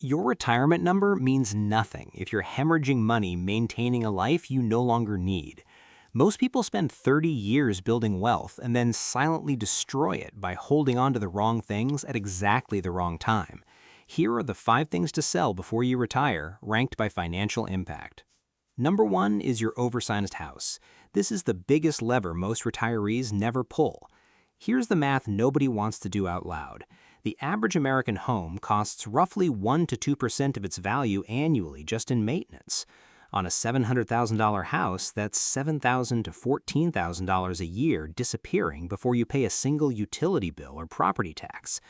Your retirement number means nothing if you're hemorrhaging money maintaining a life you no longer need. Most people spend 30 years building wealth and then silently destroy it by holding on to the wrong things at exactly the wrong time. Here are the 5 things to sell before you retire, ranked by financial impact. Number 1 is your oversized house. This is the biggest lever most retirees never pull. Here's the math nobody wants to do out loud. The average American home costs roughly 1 to 2% of its value annually just in maintenance. On a $700,000 house, that's $7,000 to $14,000 a year disappearing before you pay a single utility bill or property tax.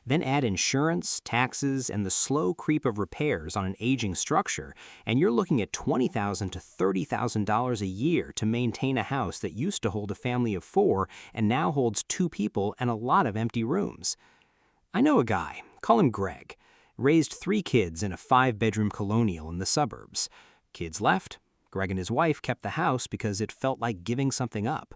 Then add insurance, taxes, and the slow creep of repairs on an aging structure, and you're looking at $20,000 to $30,000 a year to maintain a house that used to hold a family of 4 and now holds 2 people and a lot of empty rooms. I know a guy, call him Greg, raised 3 kids in a 5-bedroom colonial in the suburbs. Kids left. Greg and his wife kept the house because it felt like giving something up.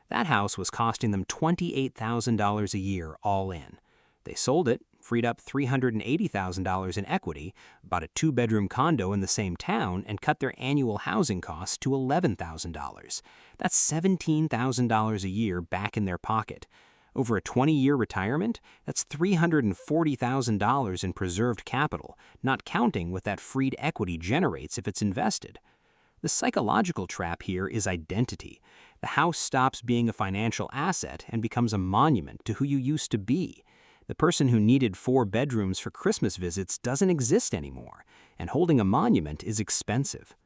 That house was costing them $28,000 a year all in. They sold it, freed up $380,000 in equity, bought a 2-bedroom condo in the same town, and cut their annual housing costs to $11,000. That's $17,000 a year back in their pocket. Over a 20-year retirement, that's $340,000 in preserved capital, not counting what that freed equity generates if it's invested. The psychological trap here is identity. The house stops being a financial asset and becomes a monument to who you used to be. The person who needed 4 bedrooms for Christmas visits doesn't exist anymore, and holding a monument is expensive.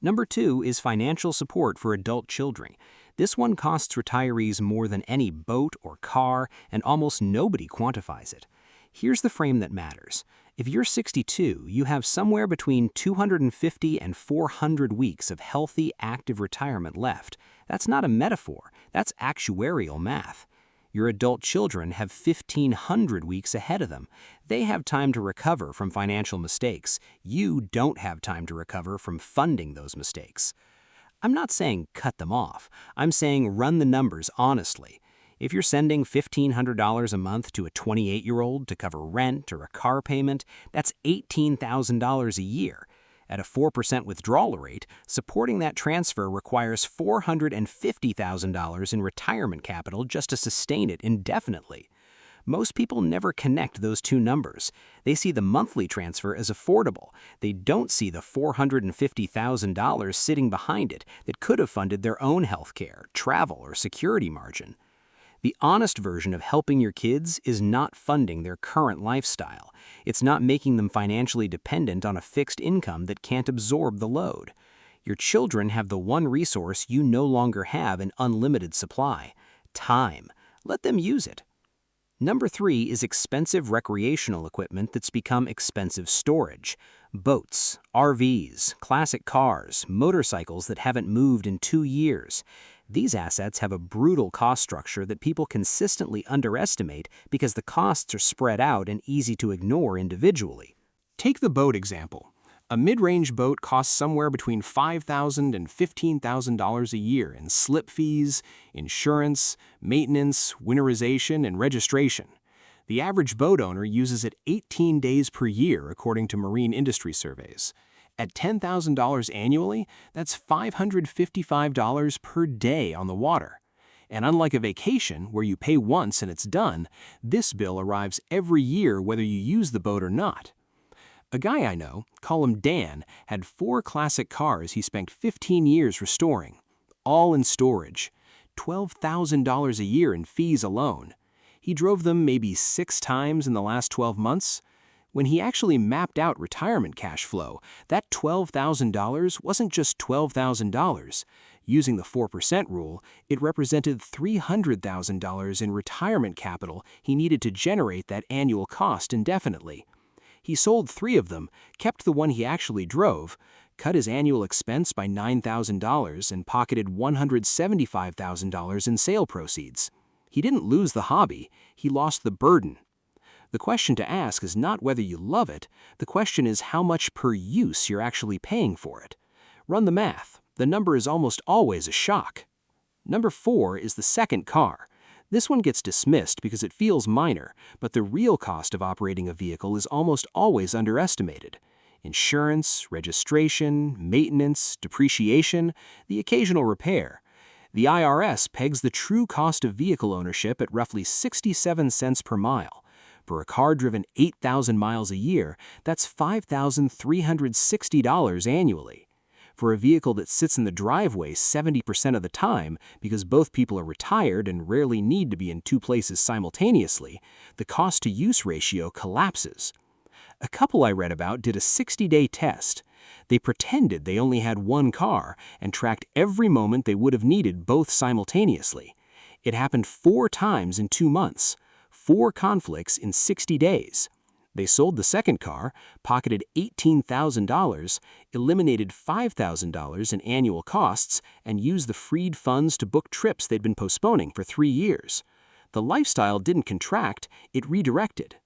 Number 2 is financial support for adult children. This one costs retirees more than any boat or car, and almost nobody quantifies it. Here's the frame that matters. If you're 62, you have somewhere between 250 and 400 weeks of healthy, active retirement left. That's not a metaphor, that's actuarial math. Your adult children have 1,500 weeks ahead of them. They have time to recover from financial mistakes. You don't have time to recover from funding those mistakes. I'm not saying cut them off. I'm saying run the numbers honestly. If you're sending $1,500 a month to a 28-year-old to cover rent or a car payment, that's $18,000 a year. At a 4% withdrawal rate, supporting that transfer requires $450,000 in retirement capital just to sustain it indefinitely. Most people never connect those two numbers. They see the monthly transfer as affordable. They don't see the $450,000 sitting behind it that could have funded their own health care, travel, or security margin. The honest version of helping your kids is not funding their current lifestyle. It's not making them financially dependent on a fixed income that can't absorb the load. Your children have the one resource you no longer have in unlimited supply: time. Let them use it. Number 3 is expensive recreational equipment that's become expensive storage. Boats, RVs, classic cars, motorcycles that haven't moved in 2 years. These assets have a brutal cost structure that people consistently underestimate because the costs are spread out and easy to ignore individually. Take the boat example. A mid-range boat costs somewhere between $5,000 and $15,000 a year in slip fees, insurance, maintenance, winterization, and registration. The average boat owner uses it 18 days per year, according to marine industry surveys. At $10,000 annually, that's $555 per day on the water. And unlike a vacation, where you pay once and it's done, this bill arrives every year whether you use the boat or not. A guy I know, call him Dan, had 4 classic cars he spent 15 years restoring, all in storage, $12,000 a year in fees alone. He drove them maybe 6 times in the last 12 months. When he actually mapped out retirement cash flow, that $12,000 wasn't just $12,000. Using the 4% rule, it represented $300,000 in retirement capital he needed to generate that annual cost indefinitely. He sold 3 of them, kept the one he actually drove, cut his annual expense by $9,000, and pocketed $175,000 in sale proceeds. He didn't lose the hobby, he lost the burden. The question to ask is not whether you love it, the question is how much per use you're actually paying for it. Run the math. The number is almost always a shock. Number 4 is the second car. This one gets dismissed because it feels minor, but the real cost of operating a vehicle is almost always underestimated. Insurance, registration, maintenance, depreciation, the occasional repair. The IRS pegs the true cost of vehicle ownership at roughly 67 cents per mile. For a car driven 8,000 miles a year, that's $5,360 annually. For a vehicle that sits in the driveway 70% of the time because both people are retired and rarely need to be in two places simultaneously, the cost-to-use ratio collapses. A couple I read about did a 60-day test. They pretended they only had one car and tracked every moment they would have needed both simultaneously. It happened 4 times in 2 months, 4 conflicts in 60 days. They sold the second car, pocketed $18,000, eliminated $5,000 in annual costs, and used the freed funds to book trips they'd been postponing for 3 years. The lifestyle didn't contract, it redirected.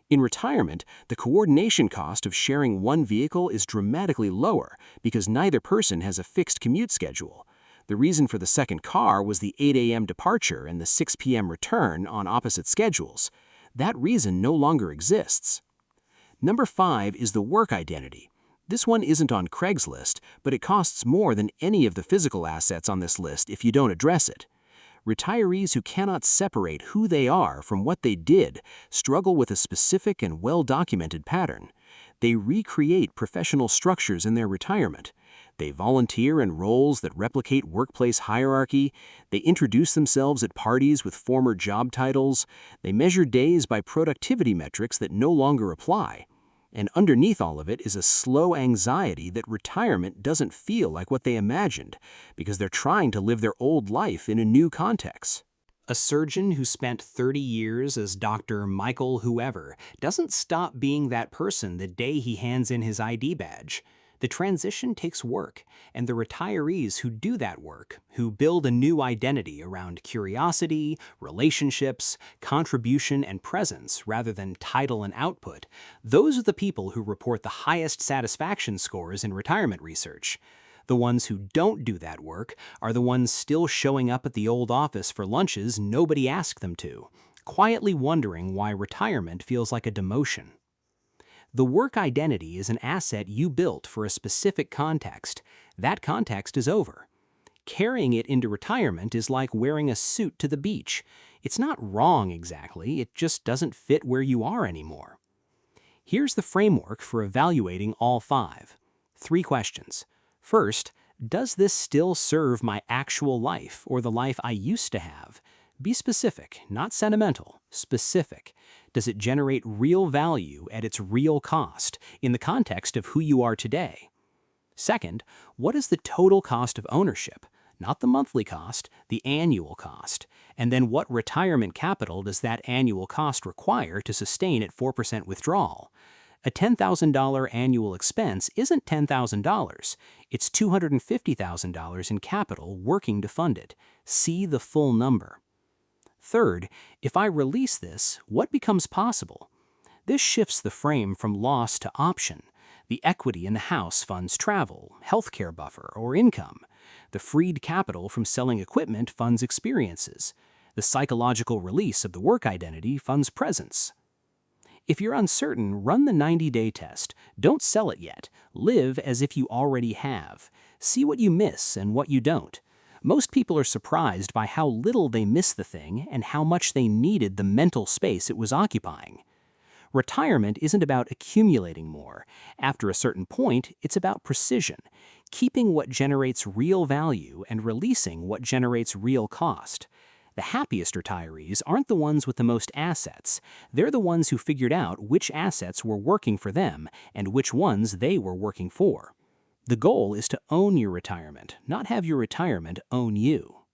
In retirement, the coordination cost of sharing one vehicle is dramatically lower because neither person has a fixed commute schedule. The reason for the second car was the 8 a.m. departure and the 6 p.m. return on opposite schedules. That reason no longer exists. Number 5 is the work identity. This one isn't on Craigslist, but it costs more than any of the physical assets on this list if you don't address it. Retirees who cannot separate who they are from what they did struggle with a specific and well-documented pattern. They recreate professional structures in their retirement. They volunteer in roles that replicate workplace hierarchy. They introduce themselves at parties with former job titles. They measure days by productivity metrics that no longer apply. And underneath all of it is a slow anxiety that retirement doesn't feel like what they imagined because they're trying to live their old life in a new context. A surgeon who spent 30 years as Dr. Michael whoever doesn't stop being that person the day he hands in his ID badge. The transition takes work, and the retirees who do that work, who build a new identity around curiosity, relationships, contribution, and presence rather than title and output, those are the people who report the highest satisfaction scores in retirement research. The ones who don't do that work are the ones still showing up at the old office for lunches nobody asked them to, quietly wondering why retirement feels like a demotion. The work identity is an asset you built for a specific context. That context is over. Carrying it into retirement is like wearing a suit to the beach. It's not wrong exactly, it just doesn't fit where you are anymore. Here's the framework for evaluating all 5. 3 questions. First, does this still serve my actual life or the life I used to have? Be specific, not sentimental, specific. Does it generate real value at its real cost in the context of who you are today? Second, what is the total cost of ownership? Not the monthly cost, the annual cost. And then what retirement capital does that annual cost require to sustain at 4% withdrawal? A $10,000 annual expense isn't $10,000. It's $250,000 in capital working to fund it. See the full number. Third, if I release this, what becomes possible? This shifts the frame from loss to option. The equity in the house funds travel, healthcare buffer, or income. The freed capital from selling equipment funds experiences. The psychological release of the work identity funds presence. If you're uncertain, run the 90-day test. Don't sell it yet. Live as if you already have. See what you miss and what you don't. Most people are surprised by how little they miss the thing and how much they needed the mental space it was occupying. Retirement isn't about accumulating more. After a certain point, it's about precision, keeping what generates real value and releasing what generates real cost. The happiest retirees aren't the ones with the most assets. They're the ones who figured out which assets were working for them and which ones they were working for. The goal is to own your retirement, not have your retirement own you.